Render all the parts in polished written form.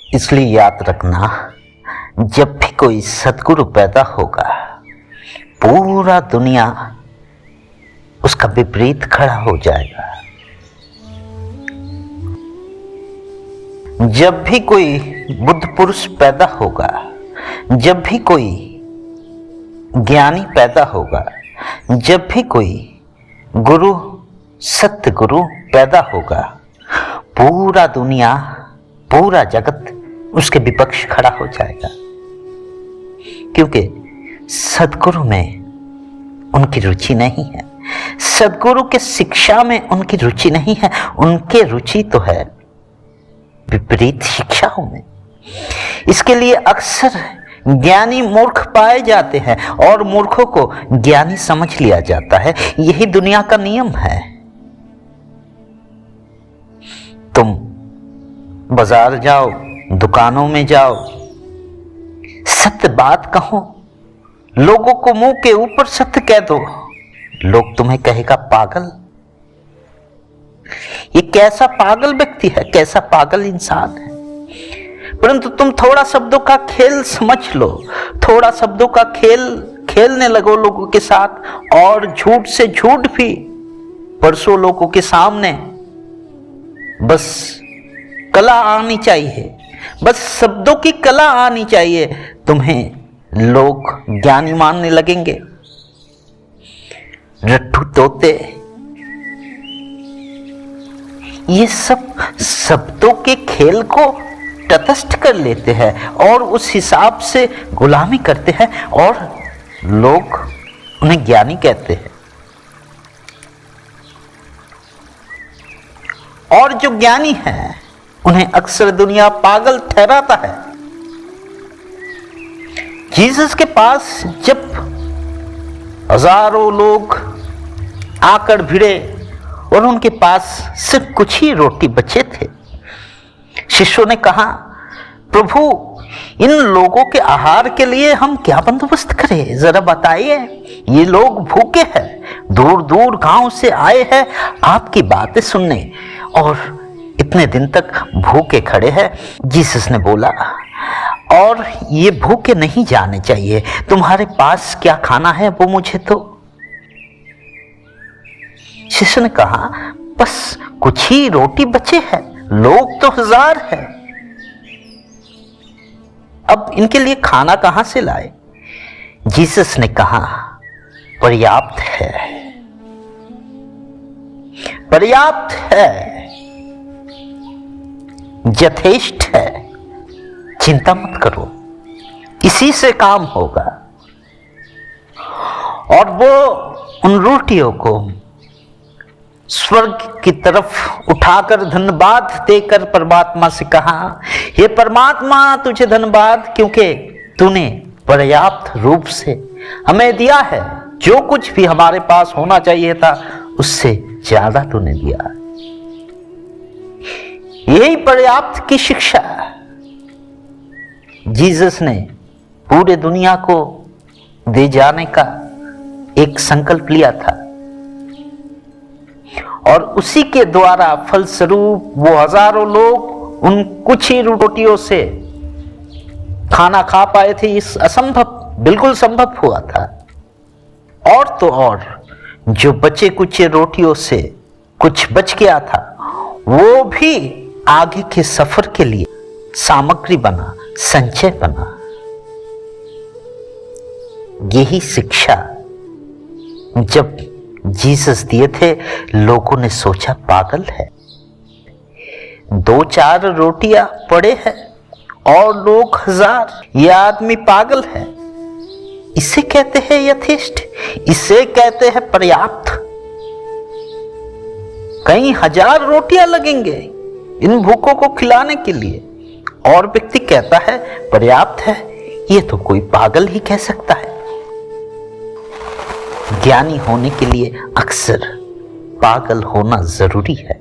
इसलिए याद रखना, जब भी कोई सद्गुरु पैदा होगा, पूरा दुनिया उसका विपरीत खड़ा हो जाएगा। जब भी कोई बुद्ध पुरुष पैदा होगा, जब भी कोई ज्ञानी पैदा होगा, जब भी कोई गुरु, सत्य गुरु पैदा होगा, पूरा दुनिया, पूरा जगत उसके विपक्ष खड़ा हो जाएगा। क्योंकि सद्गुरु में उनकी रुचि नहीं है, सद्गुरु के शिक्षा में उनकी रुचि नहीं है। उनके रुचि तो है विपरीत शिक्षाओं में। इसके लिए अक्सर ज्ञानी मूर्ख पाए जाते हैं और मूर्खों को ज्ञानी समझ लिया जाता है। यही दुनिया का नियम है। तुम बाजार जाओ, दुकानों में जाओ, सत्य बात कहो, लोगों को मुंह के ऊपर सत्य कह दो, लोग तुम्हें कहेगा पागल। ये कैसा पागल व्यक्ति है, कैसा पागल इंसान है। परंतु तुम थोड़ा शब्दों का खेल समझ लो, थोड़ा शब्दों का खेल खेलने लगो लोगों के साथ, और झूठ से झूठ भी परसों लोगों के सामने। बस कला आनी चाहिए, बस शब्दों की कला आनी चाहिए, तुम्हें लोग ज्ञानी मानने लगेंगे। रट्टू तोते ये सब शब्दों के खेल को तटस्थ कर लेते हैं और उस हिसाब से गुलामी करते हैं और लोग उन्हें ज्ञानी कहते हैं। और जो ज्ञानी है उन्हें अक्सर दुनिया पागल ठहराता है। जीसस के पास जब हजारों लोग आकर भिड़े और उनके पास सिर्फ कुछ ही रोटी बचे थे, शिष्यों ने कहा, प्रभु इन लोगों के आहार के लिए हम क्या बंदोबस्त करें, जरा बताइए। ये लोग भूखे हैं, दूर दूर गांव से आए हैं आपकी बातें सुनने और इतने दिन तक भूखे खड़े हैं। जीसस ने बोला, और ये भूखे नहीं जाने चाहिए, तुम्हारे पास क्या खाना है वो मुझे दो। शिष्य ने कहा, बस कुछ ही रोटी बचे हैं, लोग तो हजार हैं, अब इनके लिए खाना कहां से लाए। जीसस ने कहा, पर्याप्त है, पर्याप्त है, यथेष्ट है, चिंता मत करो, इसी से काम होगा। और वो उन रोटियों को स्वर्ग की तरफ उठाकर धन्यवाद देकर परमात्मा से कहा, हे परमात्मा तुझे धन्यवाद, क्योंकि तूने पर्याप्त रूप से हमें दिया है, जो कुछ भी हमारे पास होना चाहिए था उससे ज्यादा तूने दिया। यही पर्याप्त की शिक्षा जीसस ने पूरे दुनिया को दे जाने का एक संकल्प लिया था, और उसी के द्वारा फलस्वरूप वो हजारों लोग उन कुछ ही रोटियों से खाना खा पाए थे। इस असंभव बिल्कुल संभव हुआ था। और तो और जो बचे कुछ रोटियों से कुछ बच गया था, वो भी आगे के सफर के लिए सामग्री बना, संचय बना। यही शिक्षा जब जीसस दिए थे, लोगों ने सोचा पागल है, 2-4 रोटियां पड़े हैं और लोग हजार, यह आदमी पागल है। इसे कहते हैं यथेष्ट, इसे कहते हैं पर्याप्त। कई हजार रोटियां लगेंगे इन भूखों को खिलाने के लिए, और व्यक्ति कहता है पर्याप्त है। ये तो कोई पागल ही कह सकता है। ज्ञानी होने के लिए अक्सर पागल होना जरूरी है।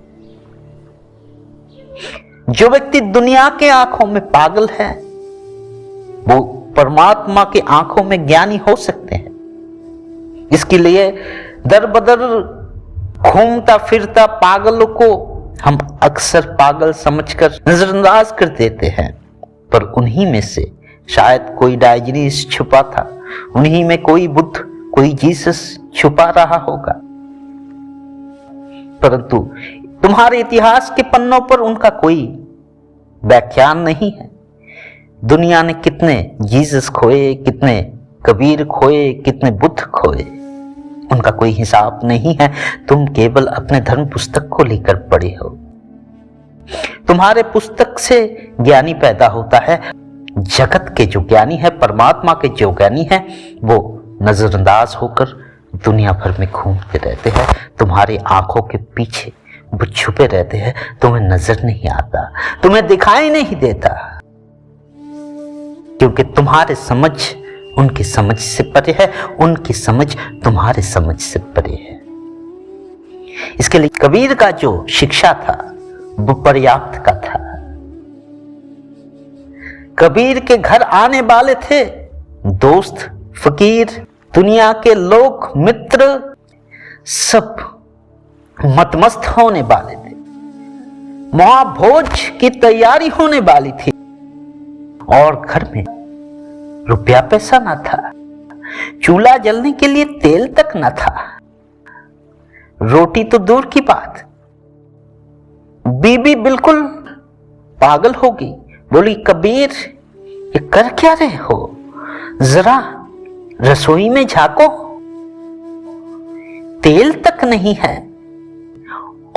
जो व्यक्ति दुनिया के आंखों में पागल है, वो परमात्मा के आंखों में ज्ञानी हो सकते हैं। इसके लिए दर बदर घूमता फिरता पागलों को हम अक्सर पागल समझकर नजरअंदाज कर देते हैं। पर उन्हीं में से शायद कोई डायजनीस छुपा था, उन्हीं में कोई बुद्ध, कोई जीसस छुपा रहा होगा। परंतु तुम्हारे इतिहास के पन्नों पर उनका कोई व्याख्यान नहीं है। दुनिया ने कितने जीसस खोए, कितने कबीर खोए, कितने बुद्ध खोए, उनका कोई हिसाब नहीं है। तुम केवल अपने धर्म पुस्तक को लेकर पढ़े हो। तुम्हारे पुस्तक से ज्ञानी पैदा होता है। जगत के जो ज्ञानी है, परमात्मा के जो ज्ञानी है, वो नजरअंदाज होकर दुनिया भर में घूमते रहते हैं। तुम्हारी आंखों के पीछे वो छुपे रहते हैं, तुम्हें नजर नहीं आता, तुम्हें दिखाई नहीं देता, क्योंकि तुम्हारे समझ उनकी समझ से परे है, उनकी समझ तुम्हारे समझ से परे है। इसके लिए कबीर का जो शिक्षा था वो पर्याप्त का था। कबीर के घर आने वाले थे दोस्त, फकीर, दुनिया के लोग, मित्र, सब मतमस्त होने वाले थे। महाभोज की तैयारी होने वाली थी और घर में रुपया पैसा ना था, चूल्हा जलने के लिए तेल तक ना था, रोटी तो दूर की बात। बीबी बिल्कुल पागल होगी, बोली कबीर ये कर क्या रहे हो, जरा रसोई में झांको, तेल तक नहीं है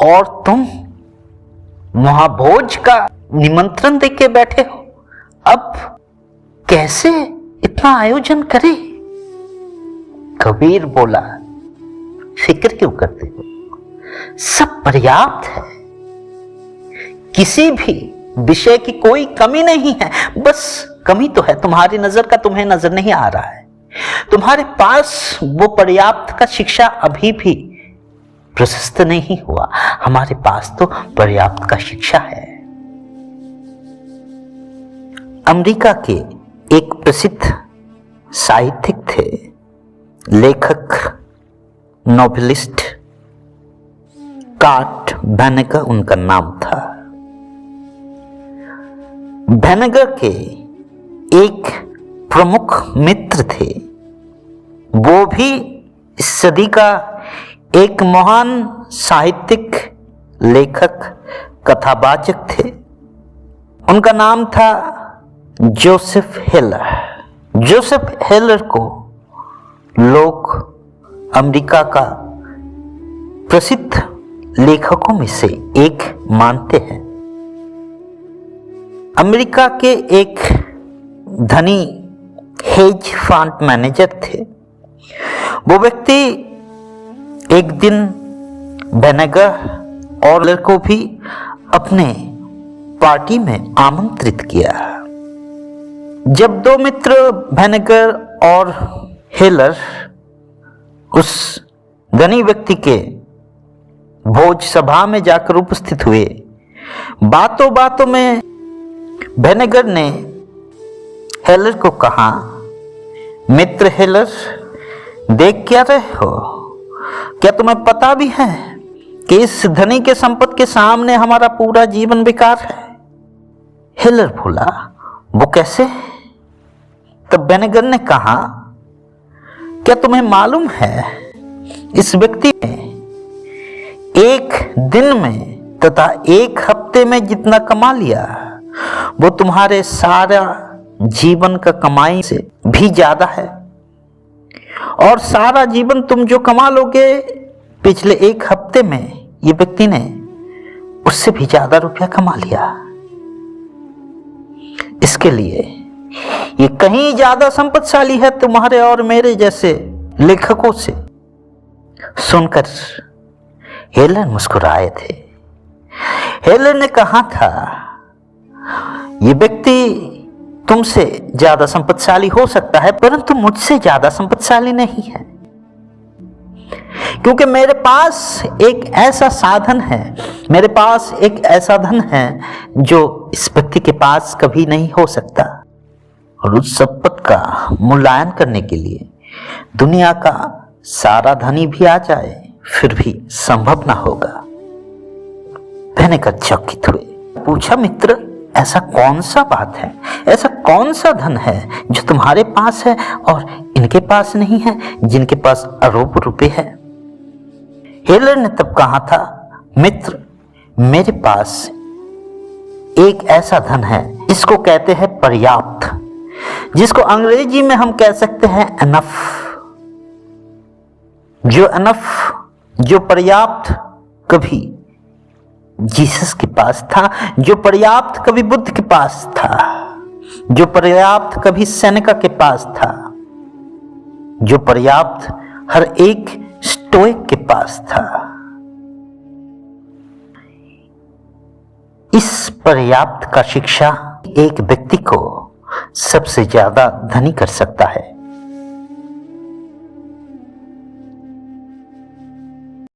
और तुम महाभोज का निमंत्रण देके बैठे हो, अब कैसे इतना आयोजन करे। कबीर बोला फिक्र क्यों करते हो, सब पर्याप्त है, किसी भी विषय की कोई कमी नहीं है। बस कमी तो है तुम्हारी नजर का, तुम्हें नजर नहीं आ रहा है। तुम्हारे पास वो पर्याप्त का शिक्षा अभी भी प्रशस्त नहीं हुआ, हमारे पास तो पर्याप्त का शिक्षा है। अमेरिका के एक प्रसिद्ध साहित्यिक थे, लेखक, नोवेलिस्ट, कार्ट वेनेगर उनका नाम था। वेनेगर के एक प्रमुख मित्र थे, वो भी इस सदी का एक महान साहित्यिक, लेखक, कथावाचक थे। उनका नाम था जोसेफ हेलर। जोसेफ हेलर को लोग अमेरिका का प्रसिद्ध लेखकों में से एक मानते हैं। अमेरिका के एक धनी हेज फंड मैनेजर थे। वो व्यक्ति एक दिन वेनेगर और हेलर को भी अपने पार्टी में आमंत्रित किया। जब दो मित्र वेनेगर और हेलर उस धनी व्यक्ति के भोज सभा में जाकर उपस्थित हुए, बातों बातों में वेनेगर ने हेलर को कहा, मित्र हेलर, देख क्या रहे हो, क्या तुम्हें पता भी है कि इस धनी के संपत्ति के सामने हमारा पूरा जीवन बेकार है। हेलर बोला, वो कैसे? तब वेनेगर ने कहा, क्या तुम्हें मालूम है इस व्यक्ति ने एक दिन में तथा एक हफ्ते में जितना कमा लिया वो तुम्हारे सारा जीवन का कमाई से भी ज्यादा है, और सारा जीवन तुम जो कमा लोगे पिछले एक हफ्ते में ये व्यक्ति ने उससे भी ज्यादा रुपया कमा लिया। इसके लिए ये कहीं ज्यादा संपत्तिशाली है तुम्हारे और मेरे जैसे लेखकों से। सुनकर हेलर मुस्कुराए थे। हेलर ने कहा था, ये व्यक्ति तुमसे ज्यादा संपत्तिशाली हो सकता है, परंतु मुझसे ज्यादा संपत्तिशाली नहीं है, क्योंकि मेरे पास एक ऐसा साधन है, मेरे पास एक ऐसा धन है जो इस व्यक्ति के पास कभी नहीं हो सकता, और उस संपत्ति का मूल्यांकन करने के लिए दुनिया का सारा धनी भी आ जाए फिर भी संभव ना होगा। वेनेगर चकित हुए। पूछा, मित्र ऐसा कौन सा बात है, ऐसा कौन सा धन है जो तुम्हारे पास है और इनके पास नहीं है, जिनके पास अरबों रुपए है। हिटलर ने तब कहा था, मित्र, मेरे पास एक ऐसा धन है, इसको कहते हैं पर्याप्त, जिसको अंग्रेजी में हम कह सकते हैं एनफ। जो एनफ, जो पर्याप्त कभी जीसस के पास था, जो पर्याप्त कभी बुद्ध के पास था, जो पर्याप्त कभी सेनेका के पास था, जो पर्याप्त हर एक स्टोइक के पास था। इस पर्याप्त का शिक्षा एक व्यक्ति को सबसे ज्यादा धनी कर सकता है।